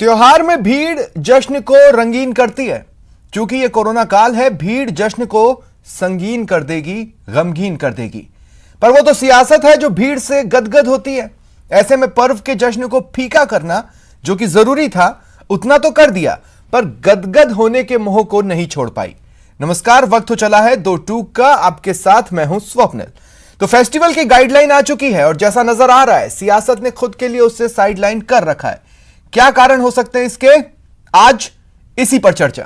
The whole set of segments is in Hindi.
त्योहार में भीड़ जश्न को रंगीन करती है। क्योंकि ये कोरोना काल है, भीड़ जश्न को संगीन कर देगी, गमगीन कर देगी। पर वो तो सियासत है जो भीड़ से गदगद होती है। ऐसे में पर्व के जश्न को फीका करना जो कि जरूरी था, उतना तो कर दिया, पर गदगद होने के मोह को नहीं छोड़ पाई। नमस्कार, वक्त हो चला है दो टूक का। आपके साथ मैं हूं स्वप्निल। तो फेस्टिवल की गाइडलाइन आ चुकी है और जैसा नजर आ रहा है सियासत ने खुद के लिए उससे साइडलाइन कर रखा है। क्या कारण हो सकते हैं इसके, आज इसी पर चर्चा।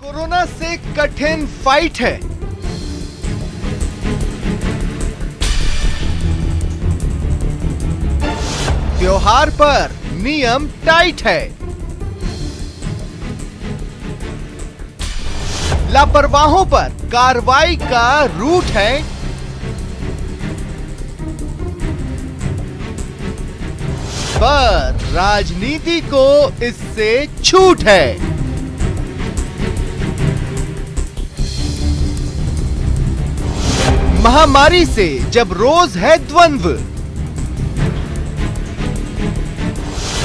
कोरोना से कठिन फाइट है। त्योहार पर नियम टाइट है। लापरवाहों पर कार्रवाई का रूट है। पर राजनीति को इससे छूट है। महामारी से जब रोज है द्वंद्व,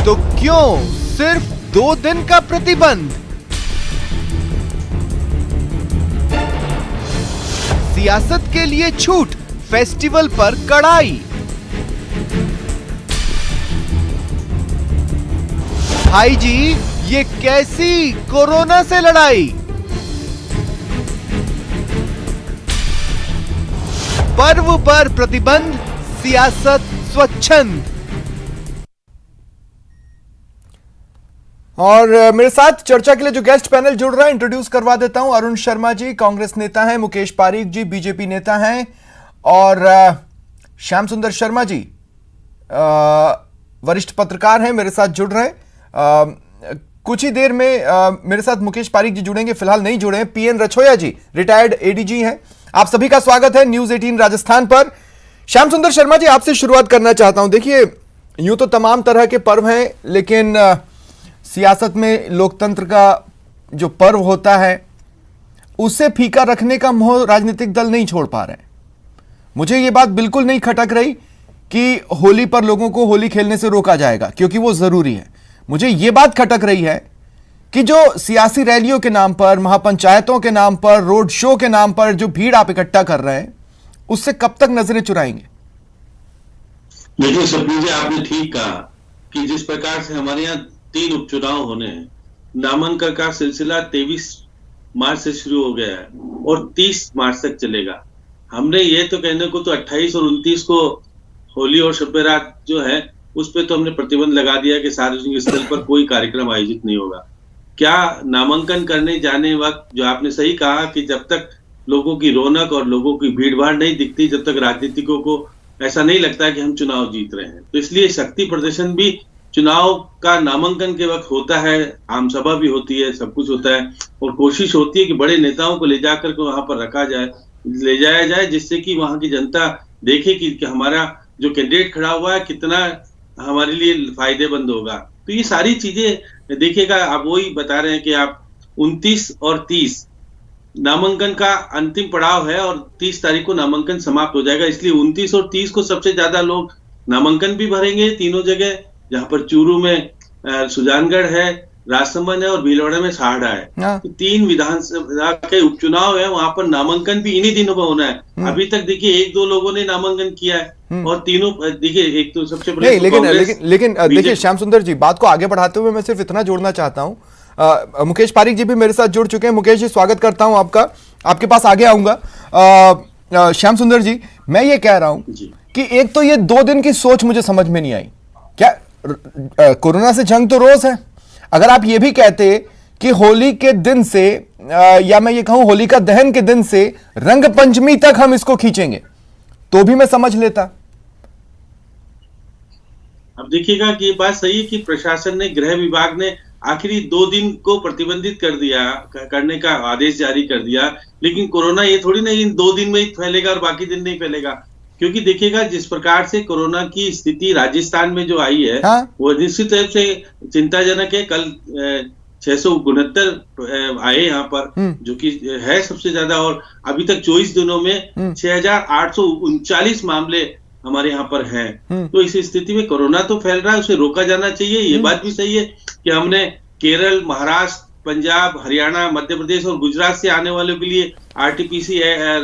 तो क्यों सिर्फ 2 दिन का प्रतिबंध? सियासत के लिए छूट, फेस्टिवल पर कड़ाई। भाई जी, ये कैसी कोरोना से लड़ाई? पर्व पर प्रतिबंध, सियासत स्वच्छंद। और मेरे साथ चर्चा के लिए जो गेस्ट पैनल जुड़ रहा है, इंट्रोड्यूस करवा देता हूं। अरुण शर्मा जी कांग्रेस नेता हैं, मुकेश पारीक जी बीजेपी नेता हैं, और श्याम सुंदर शर्मा जी वरिष्ठ पत्रकार हैं, मेरे साथ जुड़ रहे हैं। कुछ ही देर में मेरे साथ मुकेश पारीक जी जुड़ेंगे, फिलहाल नहीं जुड़े हैं। पीएन रछोया जी रिटायर्ड एडीजी हैं। आप सभी का स्वागत है न्यूज 18 राजस्थान पर। श्याम सुंदर शर्मा जी, आपसे शुरुआत करना चाहता हूं। देखिए, यूं तो तमाम तरह के पर्व हैं, लेकिन सियासत में लोकतंत्र का जो पर्व होता है उसे फीका रखने का मोह राजनीतिक दल नहीं छोड़ पा रहे हैं। मुझे ये बात बिल्कुल नहीं खटक रही कि होली पर लोगों को होली खेलने से रोका जाएगा क्योंकि वो जरूरी है। मुझे ये बात खटक रही है कि जो सियासी रैलियों के नाम पर, महापंचायतों के नाम पर, रोड शो के नाम पर जो भीड़ आप इकट्ठा कर रहे हैं, उससे कब तक नजरें चुराएंगे? देखिए सपनी जी, आपने ठीक कहा कि जिस प्रकार से हमारे यहाँ 3 उपचुनाव होने हैं, नामांकन का सिलसिला 23 मार्च से शुरू हो गया है और 30 मार्च तक चलेगा। हमने ये तो कहने को तो 28 और 29 को होली और शब बारात जो है उस पे तो हमने प्रतिबंध लगा दिया कि सार्वजनिक स्थल पर कोई कार्यक्रम आयोजित नहीं होगा। क्या नामांकन करने जाने वक्त, जो आपने सही कहा कि जब तक लोगों की रौनक और लोगों की भीड़ भाड़ नहीं दिखती, जब तक राजनीतिकों को ऐसा नहीं लगता कि हम चुनाव जीत रहे हैं, तो इसलिए शक्ति प्रदर्शन भी चुनाव का नामांकन के वक्त होता है, आम सभा भी होती है, सब कुछ होता है और कोशिश होती है कि बड़े नेताओं को ले जाकर के वहां पर रखा जाए, ले जाया जाए, जिससे कि वहां की जनता देखे कि हमारा जो कैंडिडेट खड़ा हुआ है कितना हमारे लिए फायदेमंद होगा। तो ये सारी चीजें देखिएगा। आप वही बता रहे हैं कि आप 29 और 30 नामांकन का अंतिम पड़ाव है और 30 तारीख को नामांकन समाप्त हो जाएगा। इसलिए 29 और 30 को सबसे ज्यादा लोग नामांकन भी भरेंगे तीनों जगह, जहां पर चूरू में सुजानगढ़ है, राजसमंद है और भीलवाड़ा में साहड़ा है। तो 3 विधानसभा के उपचुनाव है, वहां पर नामांकन भी इन्हीं दिनों में होना है। अभी तक देखिए 1-2 लोगों ने नामांकन किया है और तीनों देखिए, एक तो सबसे बड़े लेकिन देखिए श्याम सुंदर जी, बात को आगे बढ़ाते हुए मैं सिर्फ इतना जोड़ना चाहता हूं। मुकेश पारीक जी भी मेरे साथ जुड़ चुके हैं। मुकेश जी, स्वागत करता हूं आपका, आपके पास आगे आऊंगा। श्याम सुंदर जी, मैं ये कह रहा हूं कि एक तो ये 2 दिन की सोच मुझे समझ में नहीं आई। क्या कोरोना से जंग तो रोज है। अगर आप ये भी कहते कि होली के दिन से, या मैं ये कहूं होली का दहन के दिन से रंग पंचमी तक हम इसको खींचेंगे, तो भी मैं समझ लेता। अब देखिएगा कि ये बात सही है कि प्रशासन ने, गृह विभाग ने आखिरी 2 दिन को प्रतिबंधित कर दिया, करने का आदेश जारी कर दिया। लेकिन कोरोना ये थोड़ी ना इन 2 दिन में ही फैलेगा और बाकी दिन नहीं फैलेगा। क्योंकि देखिएगा जिस प्रकार से कोरोना की स्थिति राजस्थान में जो आई है, वो निश्चित रूप से चिंताजनक है। कल 669 आए यहाँ पर, जो कि है सबसे ज्यादा, और अभी तक 24 दिनों में 6,839 मामले हमारे यहाँ पर हैं। तो इस स्थिति में कोरोना तो फैल रहा है, उसे रोका जाना चाहिए। ये बात भी सही है कि हमने केरल, महाराष्ट्र, पंजाब, हरियाणा, मध्य प्रदेश और गुजरात से आने वालों के लिए आरटीपीसीआर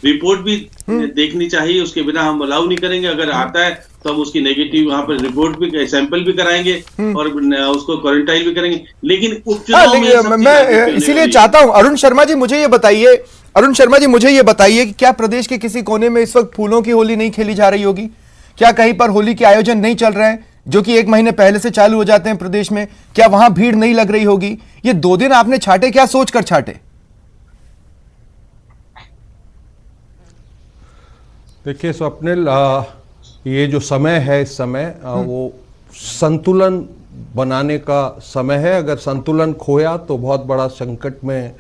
रिपोर्ट भी देखनी चाहिए। उसके बिना हम अलाउ नहीं करेंगे। अगर आता है तो हम उसकी नेगेटिव वहां पर रिपोर्ट भी, सैंपल भी कराएंगे और उसको क्वारंटाइन भी करेंगे। लेकिन उपचुनाव में सब मैं चीजें इसीलिए चाहता हूं, अरुण शर्मा जी मुझे ये बताइए कि क्या प्रदेश के किसी कोने में इस वक्त फूलों की होली नहीं खेली जा रही होगी? क्या कहीं पर होली के आयोजन नहीं चल रहे हैं जो कि 1 महीने पहले से चालू हो जाते हैं प्रदेश में? क्या वहां भीड़ नहीं लग रही होगी? ये 2 दिन आपने छाटे, क्या सोचकर छाटे? देखिए स्वप्निल, ये जो समय है, इस समय वो संतुलन बनाने का समय है। अगर संतुलन खोया तो बहुत बड़ा संकट में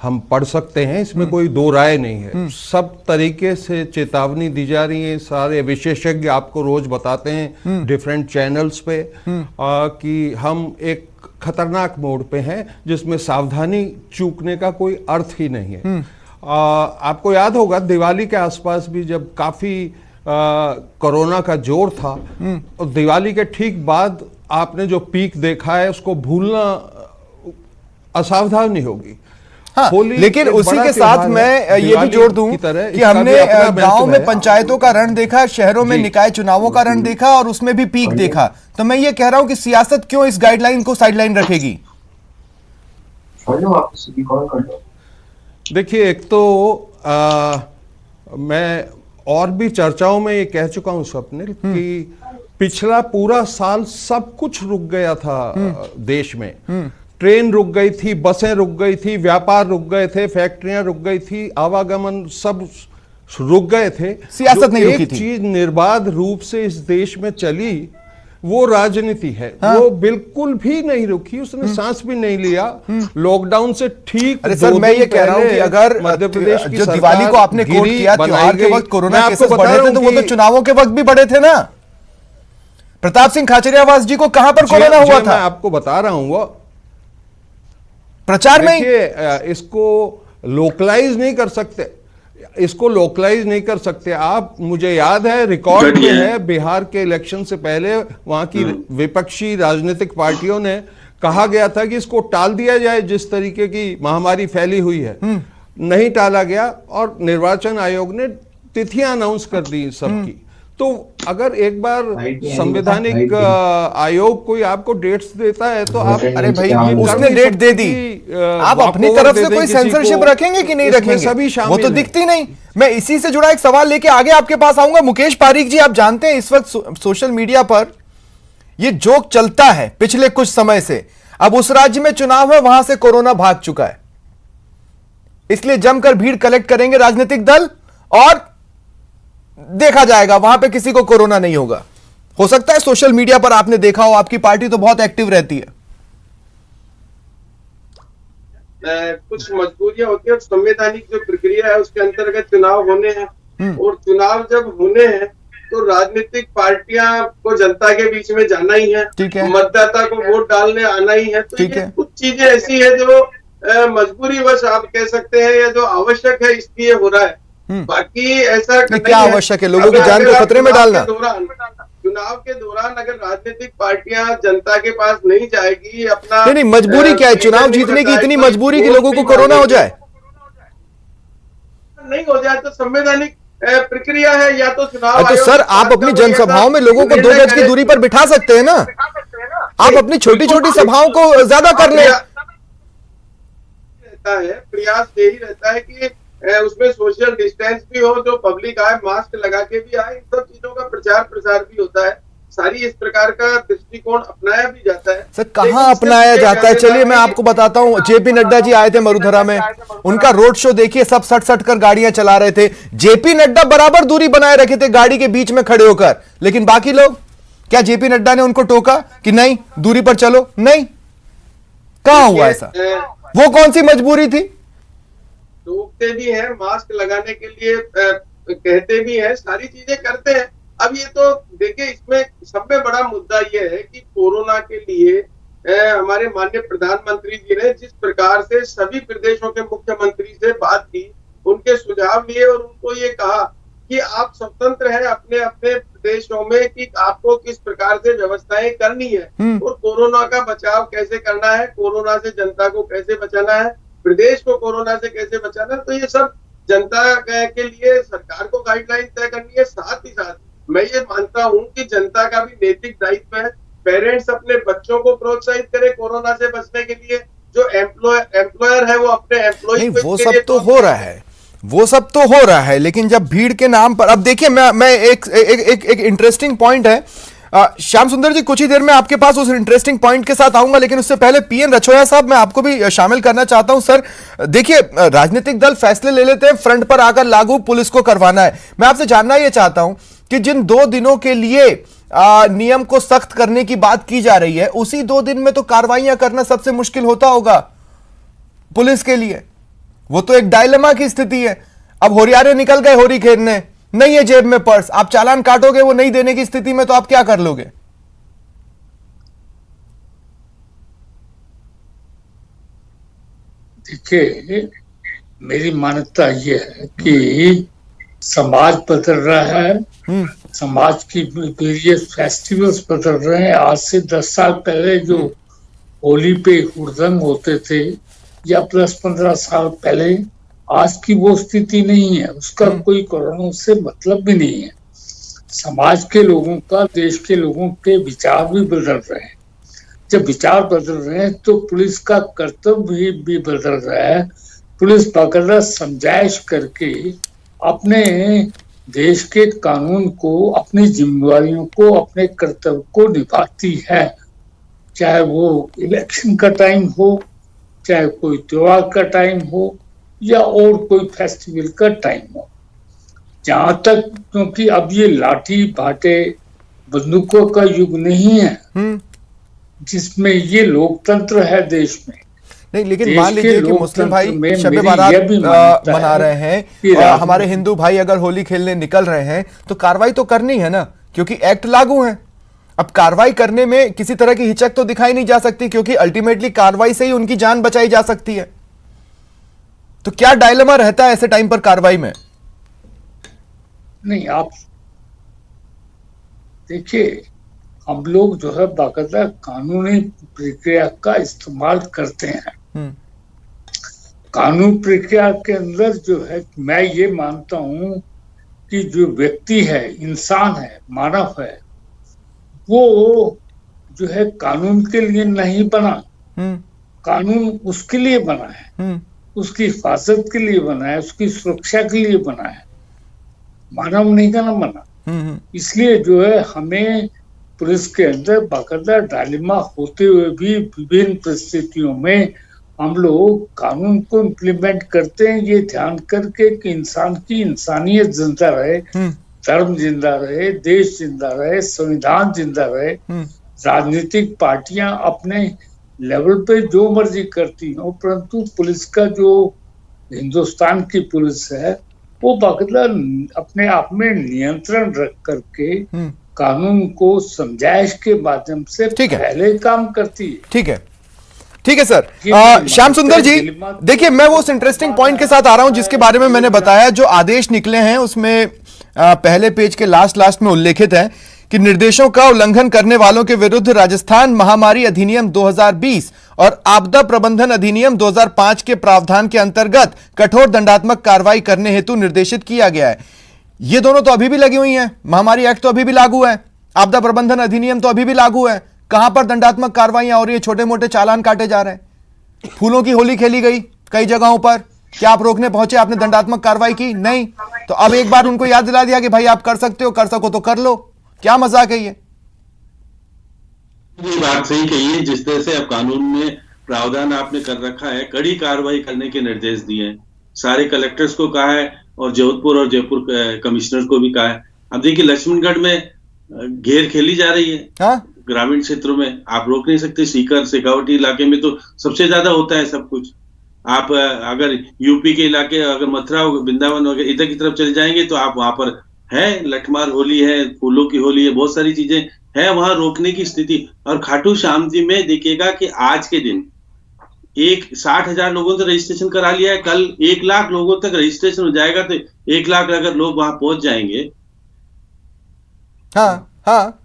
हम पड़ सकते हैं, इसमें कोई दो राय नहीं है। सब तरीके से चेतावनी दी जा रही है, सारे विशेषज्ञ आपको रोज बताते हैं डिफरेंट चैनल्स पे कि हम एक खतरनाक मोड़ पे हैं जिसमें सावधानी चूकने का कोई अर्थ ही नहीं है। आपको याद होगा दिवाली के आसपास भी जब काफी कोरोना का जोर था और दिवाली के ठीक बाद आपने जो पीक देखा है उसको भूलना असावधानी होगी। हाँ, लेकिन उसी के साथ मैं ये भी जोड़ दूं कि हमने गांव में पंचायतों का रण देखा, शहरों में निकाय चुनावों का रण देखा और उसमें भी पीक देखा। तो मैं ये कह रहा हूं कि सियासत क्यों इस गाइडलाइन को साइडलाइन रखेगी? देखिए, एक तो मैं और भी चर्चाओं में ये कह चुका हूं स्वप्निल कि पिछला पूरा साल सब कुछ रुक गया था देश में। ट्रेन रुक गई थी, बसें रुक गई थी, व्यापार रुक गए थे, फैक्ट्रियां रुक गई थी, आवागमन सब रुक गए थे। सियासत नहीं रुकी थी। एक चीज निर्बाध रूप से इस देश में चली वो राजनीति है। हाँ? वो बिल्कुल भी नहीं रुकी, उसने सांस भी नहीं लिया लॉकडाउन से ठीक। अरे सर, मैं ये कह रहा हूं कि अगर मध्य प्रदेश की जो दिवाली को आपने कोट किया, त्योहार के वक्त कोरोना केसेस बढ़े थे, तो वो तो चुनावों के वक्त भी बढ़े थे ना। प्रताप सिंह खाचरियावास जी को कहां पर कोरोना हुआ था? मैं आपको बता रहा हूं, वो प्रचार में इसको लोकलाइज नहीं कर सकते, इसको लोकलाइज नहीं कर सकते आप। मुझे याद है, रिकॉर्ड में है, बिहार के इलेक्शन से पहले वहां की विपक्षी राजनीतिक पार्टियों ने कहा गया था कि इसको टाल दिया जाए, जिस तरीके की महामारी फैली हुई है। नहीं टाला गया और निर्वाचन आयोग ने तिथियां अनाउंस कर दी सबकी। तो अगर एक बार संवैधानिक आयोग कोई आपको डेट्स देता है तो आप, अरे भाई उसने डेट दे दी, आप अपनी तरफ से कोई सेंसरशिप रखेंगे कि नहीं रखेंगे? सभी वो तो दिखती नहीं। मैं इसी से जुड़ा एक सवाल लेके आगे आपके पास आऊंगा। मुकेश पारीक जी, आप जानते हैं इस वक्त सोशल मीडिया पर ये जोक चलता है पिछले कुछ समय से। अब उस राज्य में चुनाव है, वहां से कोरोना भाग चुका है, इसलिए जमकर भीड़ कलेक्ट करेंगे राजनीतिक दल और देखा जाएगा वहां पे किसी को कोरोना नहीं होगा। हो सकता है सोशल मीडिया पर आपने देखा हो, आपकी पार्टी तो बहुत एक्टिव रहती है। कुछ मजबूरियां होती है, संवैधानिक जो प्रक्रिया है उसके अंतर्गत चुनाव होने हैं और चुनाव जब होने हैं तो राजनीतिक पार्टियां को जनता के बीच में जाना ही है, मतदाता को वोट डालने आना ही है। तो ये कुछ चीजें ऐसी है जो मजबूरीवश आप कह सकते हैं या जो आवश्यक है इसलिए हो रहा है। बाकी ऐसा क्या आवश्यक है? लोगों की जान को खतरे में डालना। चुनाव के दौरान अगर राजनीतिक पार्टियां जनता के पास नहीं जाएगी, अपना नहीं, मजबूरी क्या है? चुनाव जीतने की इतनी मजबूरी कि लोगों को कोरोना हो जाए? नहीं हो जाए तो संवैधानिक प्रक्रिया है, या तो चुनाव। तो सर, आप अपनी जनसभाओं में लोगों को 2 गज की दूरी पर बिठा सकते हैं ना। आप अपनी छोटी छोटी सभाओं को ज्यादा कर ले। रहता है, प्रयास यही रहता है कि उसमें सोशल डिस्टेंस भी हो, जो पब्लिक आए मास्क लगा के भी आए, इन सब चीजों का प्रचार प्रसार भी होता है। सारी इस प्रकार का दृष्टिकोण अपनाया भी जाता है। सर, कहां अपनाया जाता है? चलिए मैं आपको बताता हूं। जेपी नड्डा जी आए थे मरुधरा में, उनका रोड शो देखिए, सब सट सट कर गाड़ियां चला रहे थे। जेपी नड्डा बराबर दूरी बनाए रखे थे गाड़ी के बीच में खड़े होकर, लेकिन बाकी लोग, क्या जेपी नड्डा ने उनको टोका कि नहीं दूरी पर चलो? नहीं, कहां हुआ ऐसा? वो कौन सी मजबूरी थी? रोकते भी हैं, मास्क लगाने के लिए कहते भी हैं, सारी चीजें करते हैं। अब ये तो देखिए, इसमें सब में बड़ा मुद्दा ये है कि कोरोना के लिए हमारे माननीय प्रधानमंत्री जी ने जिस प्रकार से सभी प्रदेशों के मुख्यमंत्री से बात की, उनके सुझाव लिए और उनको ये कहा कि आप स्वतंत्र हैं अपने अपने प्रदेशों में कि आपको किस प्रकार से व्यवस्थाएं करनी है और कोरोना का बचाव कैसे करना है, कोरोना से जनता को कैसे बचाना है, प्रदेश को कोरोना से कैसे बचाना है। तो ये सब जनता के लिए सरकार को गाइडलाइन तय करनी है। साथ ही साथ मैं ये मानता हूं कि जनता का भी नैतिक दायित्व है, पेरेंट्स अपने बच्चों को प्रोत्साहित करें कोरोना से बचने के लिए, जो एम्प्लॉयर है वो अपने एम्प्लॉय नहीं, वो सब तो हो रहा है, वो सब तो हो रहा है, लेकिन जब भीड़ के नाम पर, अब देखिए मैं एक इंटरेस्टिंग पॉइंट है श्याम सुंदर जी, कुछ ही देर में आपके पास उस इंटरेस्टिंग पॉइंट के साथ आऊंगा, लेकिन उससे पहले पीएन रछोया साहब, मैं आपको भी शामिल करना चाहता हूं। सर देखिए, राजनीतिक दल फैसले ले लेते हैं, फ्रंट पर आकर लागू पुलिस को करवाना है। मैं आपसे जानना यह चाहता हूं कि जिन 2 दिनों के लिए नियम को सख्त करने की बात की जा रही है, उसी 2 दिन में तो कार्रवाइयां करना सबसे मुश्किल होता होगा पुलिस के लिए। वो तो एक डायलेमा की स्थिति है। अब होरियारे निकल गए होरी खेलने, नहीं है जेब में पर्स, आप चालान काटोगे, वो नहीं देने की स्थिति में तो आप क्या कर लोगे? देखिए, मेरी मान्यता यह है कि समाज बदल रहा है, समाज की वेरियस फेस्टिवल्स बदल रहे हैं। आज से 10 साल पहले जो होली पे हुड़दंग होते थे या 10-15 साल पहले, आज की वो स्थिति नहीं है। उसका कोई कोरोना से मतलब भी नहीं है। समाज के लोगों का, देश के लोगों के विचार भी बदल रहे हैं। जब विचार बदल रहे हैं तो पुलिस का कर्तव्य भी बदल रहा है। पुलिस बाकायदा समझाइश करके अपने देश के कानून को, अपनी जिम्मेवारियों को, अपने कर्तव्य को निभाती है। चाहे वो इलेक्शन का टाइम हो, चाहे कोई त्योहार का टाइम हो, या और कोई फेस्टिवल का टाइम हो। जहां तक, क्योंकि अब ये लाठी भाटे बंदूकों का युग नहीं है जिसमें ये लोकतंत्र है देश में। नहीं, लेकिन मान लीजिए कि मुस्लिम भाई शब बारात मना रहे हैं और हमारे हिंदू भाई अगर होली खेलने निकल रहे हैं, तो कार्रवाई तो करनी है ना, क्योंकि एक्ट लागू है। अब कार्रवाई करने में किसी तरह की हिचक तो दिखाई नहीं जा सकती, क्योंकि अल्टीमेटली कार्रवाई से ही उनकी जान बचाई जा सकती है। तो क्या डायलेमा रहता है ऐसे टाइम पर कार्रवाई में? नहीं, आप देखिए, हम लोग जो है बाकायदा कानूनी प्रक्रिया का इस्तेमाल करते हैं। कानून प्रक्रिया के अंदर जो है, मैं ये मानता हूं कि जो व्यक्ति है, इंसान है, मानव है, वो जो है कानून के लिए नहीं बना। कानून उसके लिए बना है, उसकी हिफाजत के लिए बना है, उसकी सुरक्षा के लिए बना है, मानव नहीं का ना बना। इसलिए जो है हमें पुलिस के अंदर बाकायदा डायलेमा होते हुए भी विभिन्न परिस्थितियों में हम लोग कानून को इम्प्लीमेंट करते हैं, ये ध्यान करके कि इंसान की इंसानियत जिंदा रहे, धर्म जिंदा रहे, देश जिंदा रहे, संविधान जिंदा रहे। राजनीतिक पार्टियां अपने लेवल पे जो मर्जी करती हो, परंतु पुलिस का जो हिंदुस्तान की पुलिस है वो बाकायदा अपने आप में नियंत्रण रख करके कानून को समझाइश के माध्यम से पहले काम करती है। ठीक है, ठीक है सर। श्याम सुंदर जी, देखिए, मैं वो उस इंटरेस्टिंग पॉइंट के साथ आ रहा हूं जिसके बारे में मैंने बताया। जो आदेश निकले हैं उसमें पहले पेज के लास्ट में उल्लेखित है कि निर्देशों का उल्लंघन करने वालों के विरुद्ध राजस्थान महामारी अधिनियम 2020 और आपदा प्रबंधन अधिनियम 2005 के प्रावधान के अंतर्गत कठोर दंडात्मक कार्रवाई करने हेतु निर्देशित किया गया है। ये दोनों तो अभी भी लगी हुई हैं। महामारी एक्ट तो अभी भी लागू है, आपदा प्रबंधन अधिनियम तो अभी भी लागू है। कहां पर दंडात्मक कार्रवाइयां हो रही है? छोटे मोटे चालान काटे जा रहे हैं। फूलों की होली खेली गई कई जगहों पर, क्या आप रोकने पहुंचे? आपने दंडात्मक कार्रवाई की? नहीं। तो अब एक बार उनको याद दिला दिया कि भाई आप कर सकते हो, कर सको तो कर लो। क्या मजाक है ये बात सही कही है। जिस तरह से अब कानून में प्रावधान आपने कर रखा है, कड़ी कार्रवाई करने के निर्देश दिए हैं, सारे कलेक्टर्स को कहा है और जोधपुर और जयपुर कमिश्नर को भी कहा है। अब देखिए, लक्ष्मणगढ़ में घेर खेली जा रही है। ग्रामीण क्षेत्रों में आप रोक नहीं सकते। सीकर शेखावटी इलाके में तो सबसे ज्यादा होता है सब कुछ। आप अगर यूपी के इलाके, अगर मथुरा वृंदावन वगैरह इधर की तरफ चले जाएंगे तो आप वहां पर है लठमार होली है, फूलों की होली है, बहुत सारी चीजें है वहां रोकने की स्थिति। और खाटू श्याम जी में देखिएगा कि आज के दिन 60,000 लोगों से रजिस्ट्रेशन करा लिया है, कल 1 लाख लोगों तक रजिस्ट्रेशन हो जाएगा। तो 1 लाख अगर लोग वहां पहुंच जाएंगे। हाँ हाँ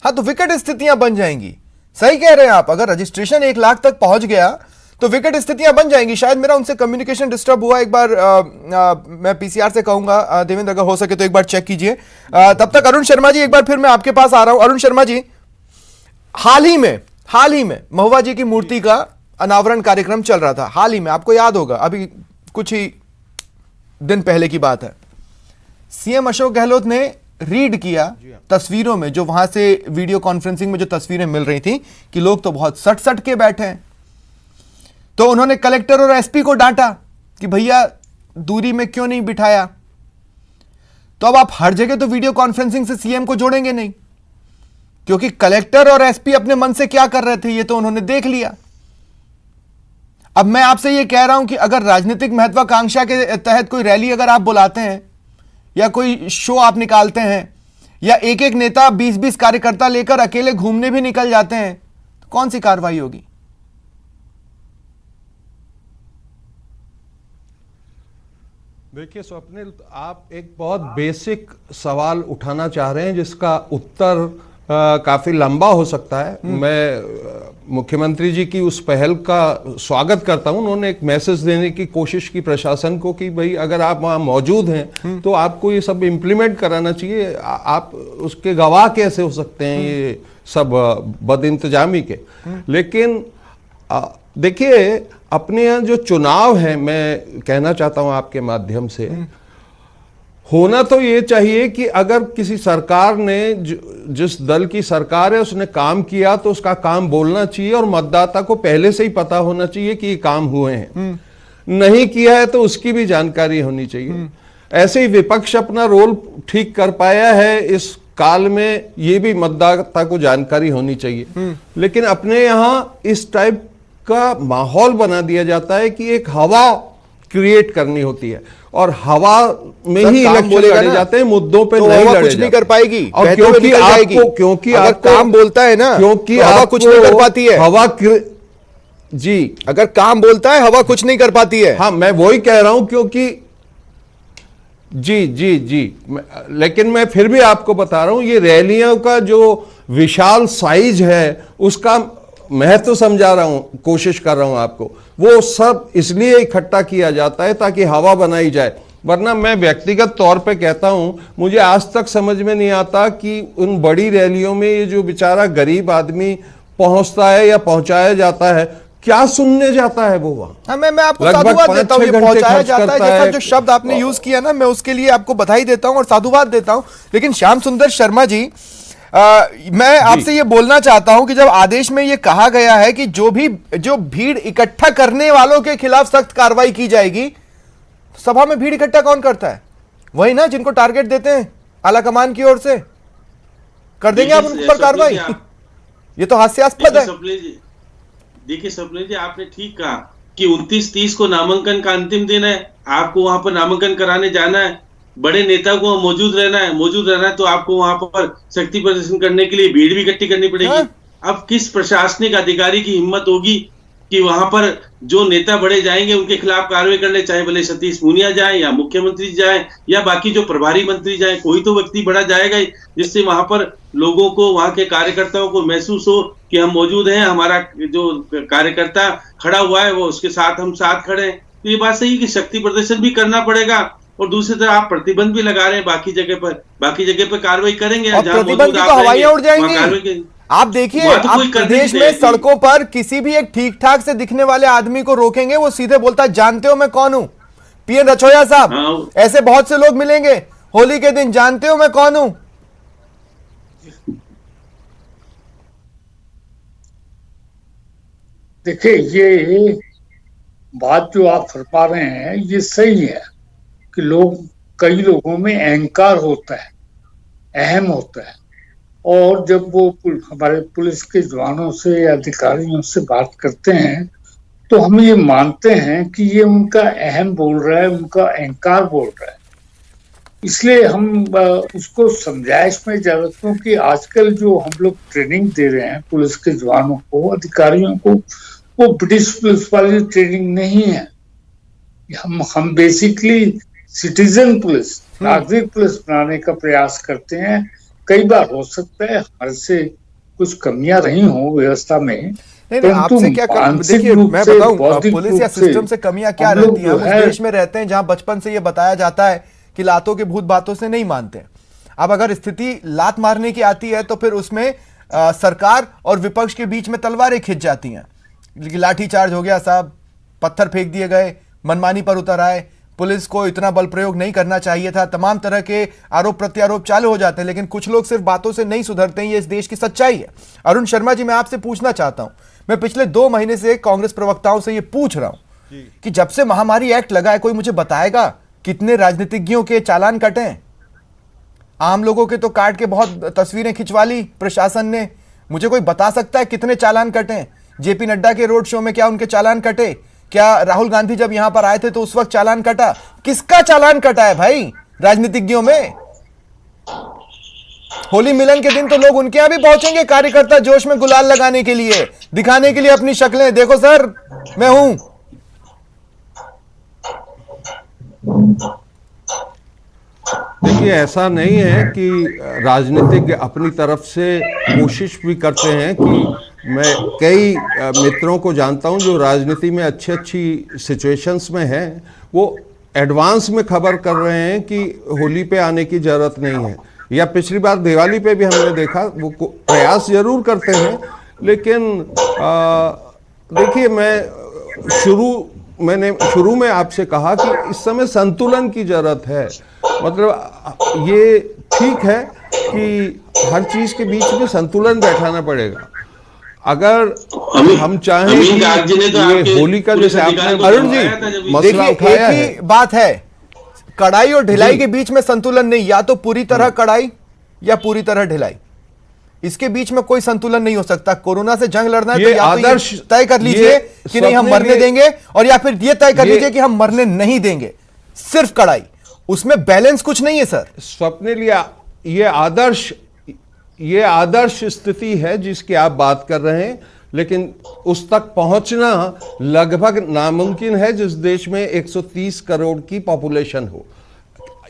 हाँ, तो विकट स्थितियां बन जाएंगी। सही कह रहे हैं आप, अगर रजिस्ट्रेशन 1 लाख तक पहुंच गया तो विकट स्थितियां बन जाएंगी। शायद मेरा उनसे कम्युनिकेशन डिस्टर्ब हुआ, एक बार मैं पीसीआर से कहूंगा देवेंद्र, अगर हो सके तो एक बार चेक कीजिए। तब तक अरुण शर्मा जी, एक बार फिर मैं आपके पास आ रहा हूं। अरुण शर्मा जी, हाल ही में महुआ जी की मूर्ति का अनावरण कार्यक्रम चल रहा था। हाल ही में, आपको याद होगा, अभी कुछ ही दिन पहले की बात है। सीएम अशोक गहलोत ने रीड किया तस्वीरों में, जो वहां से वीडियो कॉन्फ्रेंसिंग में जो तस्वीरें मिल रही थी कि लोग तो बहुत सट सट के बैठे हैं। तो उन्होंने कलेक्टर और एसपी को डांटा कि भैया दूरी में क्यों नहीं बिठाया। तो अब आप हर जगह तो वीडियो कॉन्फ्रेंसिंग से सीएम को जोड़ेंगे नहीं, क्योंकि कलेक्टर और एसपी अपने मन से क्या कर रहे थे ये तो उन्होंने देख लिया। अब मैं आपसे ये कह रहा हूं कि अगर राजनीतिक महत्वाकांक्षा के तहत कोई रैली अगर आप बुलाते हैं या कोई शो आप निकालते हैं या एक एक नेता 20-20 कार्यकर्ता लेकर अकेले घूमने भी निकल जाते हैं, तो कौन सी कार्रवाई होगी? देखिए स्वप्निल, आप एक बहुत बेसिक सवाल उठाना चाह रहे हैं जिसका उत्तर काफी लंबा हो सकता है। मैं मुख्यमंत्री जी की उस पहल का स्वागत करता हूं। उन्होंने एक मैसेज देने की कोशिश की प्रशासन को कि भाई अगर आप वहां मौजूद हैं तो आपको ये सब इम्प्लीमेंट कराना चाहिए। आप उसके गवाह कैसे हो सकते हैं ये सब बदइंतजामी के। लेकिन देखिए, अपने यहाँ जो चुनाव है, मैं कहना चाहता हूं आपके माध्यम से, होना तो ये चाहिए कि अगर किसी सरकार ने, जिस दल की सरकार है, उसने काम किया तो उसका काम बोलना चाहिए और मतदाता को पहले से ही पता होना चाहिए कि ये काम हुए हैं। नहीं किया है तो उसकी भी जानकारी होनी चाहिए। ऐसे ही विपक्ष अपना रोल ठीक कर पाया है इस काल में, ये भी मतदाता को जानकारी होनी चाहिए। लेकिन अपने यहाँ इस टाइप का माहौल बना दिया जाता है कि एक हवा क्रिएट करनी होती है और हवा में ही इलेक्शन लड़े जाते हैं, मुद्दों पे तो नहीं लड़े कुछ नहीं कर पाएगी। और क्योंकि अगर काम बोलता है ना, क्योंकि तो हवा कुछ नहीं कर पाती है। हवा जी, अगर काम बोलता है हवा कुछ नहीं कर पाती है। हाँ, मैं वही कह रहा हूं, क्योंकि जी, लेकिन मैं फिर भी आपको बता रहा हूं, ये रैलियों का जो विशाल साइज है उसका महत्व समझा रहा हूं, कोशिश कर रहा हूं आपको। वो सब इसलिए इकट्ठा किया जाता है ताकि हवा बनाई जाए। वरना मैं व्यक्तिगत तौर पे कहता हूं, मुझे आज तक समझ में नहीं आता कि उन बड़ी रैलियों में ये जो बेचारा गरीब आदमी पहुंचता है या पहुंचाया जाता है, क्या सुनने जाता है वो वहां। हाँ, मैं आपको साधुवाद देता हूँ, ये पहुंचाया जाता है जैसा जो शब्द आपने यूज किया ना, मैं उसके लिए आपको बधाई देता हूं और साधुवाद देता हूं। लेकिन श्याम सुंदर शर्मा जी, मैं आपसे ये बोलना चाहता हूं कि जब आदेश में ये कहा गया है कि जो भीड़ इकट्ठा करने वालों के खिलाफ सख्त कार्रवाई की जाएगी, सभा में भीड़ इकट्ठा कौन करता है? वही ना जिनको टारगेट देते हैं आला कमान की ओर से। कर देंगे आप उन पर कार्रवाई? ये तो हास्यास्पद है। देखिए स्वप्निल जी, आपने ठीक कहा कि 29-30 को नामांकन का अंतिम दिन है। आपको वहां पर नामांकन कराने जाना है, बड़े नेता को मौजूद रहना है तो आपको वहां पर शक्ति प्रदर्शन करने के लिए भीड़ भी इकट्ठी करनी पड़ेगी। अब किस प्रशासनिक अधिकारी की हिम्मत होगी कि वहां पर जो नेता बड़े जाएंगे उनके खिलाफ कार्रवाई करने, चाहे भले सतीश पूनिया जाए या मुख्यमंत्री जाए या बाकी जो प्रभारी मंत्री जाए, कोई तो व्यक्ति बड़ा जाएगा ही, जिससे वहां पर लोगों को, वहां के कार्यकर्ताओं को महसूस हो कि हम मौजूद हैं, हमारा जो कार्यकर्ता खड़ा हुआ है वो उसके साथ हम साथ खड़े हैं। तो ये बात सही कि शक्ति प्रदर्शन भी करना पड़ेगा और दूसरी तरफ आप प्रतिबंध भी लगा रहे हैं बाकी जगह पर कार्रवाई करेंगे। और प्रतिबंध की तो हवाइयां उड़ जाएंगी। आप देखिए, आप प्रदेश में सड़कों पर किसी भी एक ठीक ठाक से दिखने वाले आदमी को रोकेंगे, वो सीधे बोलता है जानते हो मैं कौन हूं? पीएन रछोया साहब, ऐसे बहुत से लोग मिलेंगे होली के दिन, जानते हो मैं कौन हूं? देखिए, ये बात जो आप फरमा रहे हैं ये सही है कि कई लोगों में अहंकार होता है, अहम होता है, और जब वो हमारे पुलिस के जवानों से या अधिकारियों से बात करते हैं तो हम ये मानते हैं कि ये उनका अहम बोल रहा है, उनका अहंकार बोल रहा है। इसलिए हम उसको समझाइश में ज्यादा, क्योंकि आजकल जो हम लोग ट्रेनिंग दे रहे हैं पुलिस के जवानों को, अधिकारियों को, वो ब्रिटिश पुलिस वाली ट्रेनिंग नहीं है। हम बेसिकली सिटीजन पुलिस, नागरिक पुलिस बनाने का प्रयास करते हैं। कई बार हो सकता है हर से कुछ कमियां रही हों व्यवस्था में, नहीं, आपसे क्या देखिए, मैं बताऊं पुलिस या सिस्टम से कमियां क्या रहती हैं। हम उस देश में रहते हैं जहां बचपन से ये बताया जाता है कि लातों के भूत बातों से नहीं मानते। अब अगर स्थिति लात मारने की आती है तो फिर उसमें सरकार और विपक्ष के बीच में तलवारें खिंच जाती हैं। लाठी चार्ज हो गया साहब, पत्थर फेंक दिए गए, मनमानी पर उतर आए, पुलिस को इतना बल प्रयोग नहीं करना चाहिए था, तमाम तरह के आरोप प्रत्यारोप चालू हो जाते हैं। लेकिन कुछ लोग सिर्फ बातों से नहीं सुधरते हैं, ये इस देश की सच्चाई है। अरुण शर्मा जी, मैं आपसे पूछना चाहता हूं, मैं पिछले 2 महीने से कांग्रेस प्रवक्ताओं से ये पूछ रहा हूं कि जब से महामारी एक्ट लगा है, कोई मुझे बताएगा कितने राजनीतिज्ञों के चालान कटे हैं? आम लोगों के तो काट के बहुत तस्वीरें खिंचवा ली प्रशासन ने। मुझे कोई बता सकता है कितने चालान कटे हैं? जेपी नड्डा के रोड शो में क्या उनके चालान कटे? क्या राहुल गांधी जब यहां पर आए थे तो उस वक्त चालान कटा? किसका चालान कटा है भाई राजनीतिज्ञों में? होली मिलन के दिन तो लोग उनके यहां भी पहुंचेंगे, कार्यकर्ता जोश में गुलाल लगाने के लिए, दिखाने के लिए अपनी शक्लें, देखो सर मैं हूं। देखिए, ऐसा नहीं है कि राजनीतिज्ञ अपनी तरफ से कोशिश भी करते हैं कि मैं कई मित्रों को जानता हूं जो राजनीति में अच्छी सिचुएशंस में हैं, वो एडवांस में खबर कर रहे हैं कि होली पे आने की जरूरत नहीं है, या पिछली बार दिवाली पे भी हमने देखा वो प्रयास जरूर करते हैं। लेकिन देखिए, मैंने शुरू में आपसे कहा कि इस समय संतुलन की जरूरत है। मतलब ये ठीक है कि हर चीज के बीच में संतुलन बैठाना पड़ेगा। अगर हम चाहें कि ये होली का, जैसे आपने अरुण जी मसला उठाया है, एक ही बात है, कढ़ाई और ढिलाई के बीच में संतुलन नहीं, या तो पूरी तरह कढ़ाई या पूरी तरह ढिलाई, इसके बीच में कोई संतुलन नहीं हो सकता। कोरोना से जंग लड़ना है तो या आदर्श तय कर लीजिए कि नहीं हम मरने देंगे, और या फिर ये तय कर लीजिए कि हम मरने नहीं देंगे। सिर्फ कढ़ाई, उसमें बैलेंस कुछ नहीं है सर। स्वप्निल, ये आदर्श स्थिति है जिसकी आप बात कर रहे हैं, लेकिन उस तक पहुंचना लगभग नामुमकिन है जिस देश में 130 करोड़ की पॉपुलेशन हो।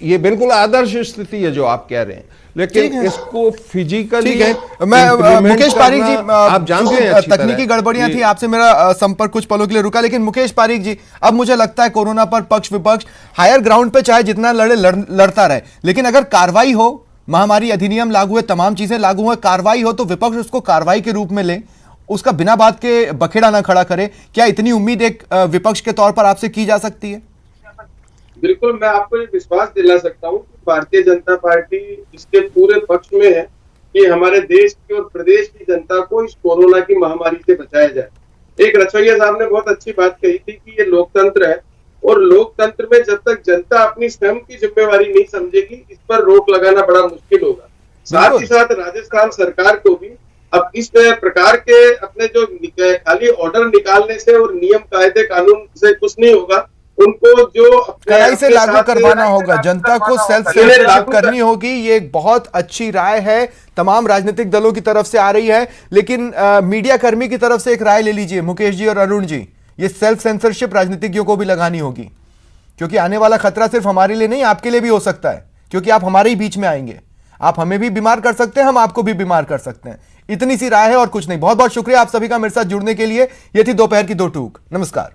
ये बिल्कुल आदर्श स्थिति है जो आप कह रहे हैं, लेकिन इसको फिजिकली, ठीक है। मैं मुकेश पारीक जी, आप जानते हैं तकनीकी गड़बड़ियां थी, आपसे मेरा संपर्क कुछ पलों के लिए रुका, लेकिन मुकेश पारीक जी, अब मुझे लगता है कोरोना पर पक्ष विपक्ष हायर ग्राउंड पे चाहे जितना लड़ता रहे, लेकिन अगर कार्रवाई हो, महामारी अधिनियम लागू हुए, तमाम चीजें लागू हुए, कार्रवाई हो तो विपक्ष उसको कार्रवाई के रूप में ले, उसका बिना बात के बखेड़ा ना खड़ा करे। क्या इतनी उम्मीद एक विपक्ष के तौर पर आपसे की जा सकती है? बिल्कुल, मैं आपको ये विश्वास दिला सकता हूँ कि भारतीय जनता पार्टी इसके पूरे पक्ष में है कि हमारे देश की और प्रदेश की जनता को इस कोरोना की महामारी से बचाया जाए। एक रचोइया साहब ने बहुत अच्छी बात कही थी कि ये लोकतंत्र है, और लोकतंत्र में जब तक जनता अपनी स्वयं की जिम्मेवारी नहीं समझेगी, इस पर रोक लगाना बड़ा मुश्किल होगा। साथ ही साथ राजस्थान सरकार को भी अब इस प्रकार के अपने जो खाली ऑर्डर निकालने से और नियम कायदे कानून से कुछ नहीं होगा, उनको जो कड़ाई से लागू करवाना होगा, जनता को सेल्फ सेंसरशिप करनी होगी। ये एक बहुत अच्छी राय है, तमाम राजनीतिक दलों की तरफ से आ रही है, लेकिन मीडिया कर्मी की तरफ से एक राय ले लीजिए मुकेश जी और अरुण जी, ये सेल्फ सेंसरशिप राजनीतिज्ञों को भी लगानी होगी, क्योंकि आने वाला खतरा सिर्फ हमारे लिए नहीं, आपके लिए भी हो सकता है, क्योंकि आप हमारे ही बीच में आएंगे। आप हमें भी बीमार कर सकते हैं, हम आपको भी बीमार कर सकते हैं। इतनी सी राय है और कुछ नहीं। बहुत बहुत शुक्रिया आप सभी का मेरे साथ जुड़ने के लिए। ये थी दोपहर की 2 टूक। नमस्कार।